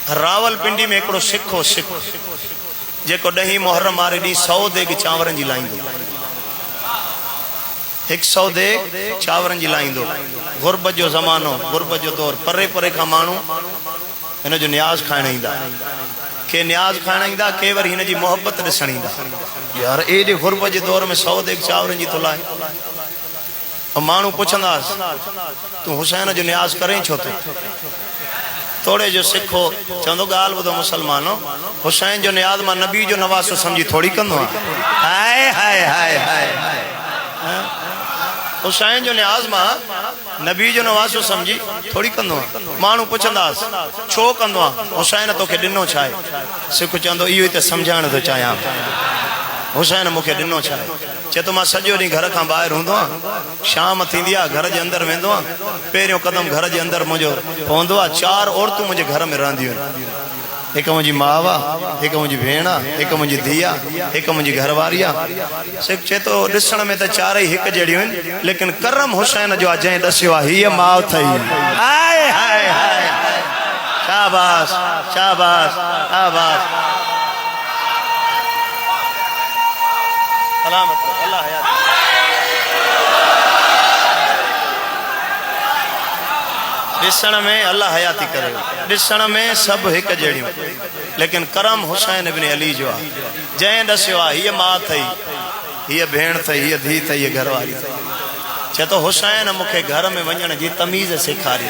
रावलपिंडी में एकड़ो सिख हो सिख जेको 10 मुहर्रम वारे डी 100 देग चावरन जी लाइंदो 100 देग चावरन जी लाइंदो। गुरबत जो ज़मानो गुरबत जो दौर परे परे का मानू इन जो न्याज खाइण ईंदा के न्याज खाइण ईंदा के वरी इन जी मोहब्बत ॾिसण ईंदा। यार एॾे गुरबत जे दौर में 100 देग चावरन जी तो लाए मानू पुछंदास तू हुसैन जो न्याज करें छो तो थोड़े जो सिखो चंदो गाल बुधो मुसलमानो हुसैन जो न्याज मां नबी जो नवासो समझी थोड़ी कंदो हाय हाय हाय हाय हुसैन जो न्याज मां नबी जो नवासो समझी थोड़ी कंदो मानू पुछंदास छो कंदो हुसैन तोखे ॾिनो छा आहे सिख चंदो इहो ई त समझाइण थो चाहियां हुसैन मुखे ॾिनो छा आहे चे तो मां सॼो ॾींहुं घर खां ॿाहिरि हूंदो आहियां शाम थींदी आहे घर जे अंदरि वेंदो आहियां पहिरियों कदम घर जे अंदरि मुंहिंजो पवंदो आहे 4 औरतूं मुंहिंजे घर में रहंदियूं आहिनि हिकु मुंहिंजी माउ आहे हिकु मुंहिंजी भेण आहे हिकु मुंहिंजी धीउ आहे हिकु मुंहिंजी घरवारी आहे सिख चए थो ॾिसण में त 4 ई हिकु जहिड़ियूं आहिनि लेकिन करम हुसैन जो आहे जंहिं ॾसियो आहे हीअ माउ अथई हाय हाय हाय शाबाश शाबाश शाबाश सलामत अल्लाह हयात ॾिसण में अल्लाह हयाती करे ॾिसण में सब हिक जहिड़ियूं लेकिन करम हुसैन इब्न अली जो आहे जंहिं ॾसियो आहे हीअ माउ अथई हीअ भेण अथई हीअ धीउ अथई हीअ घरवारी अथई चए थो हुसैन मूंखे घर में वञण जी तमीज़ सेखारी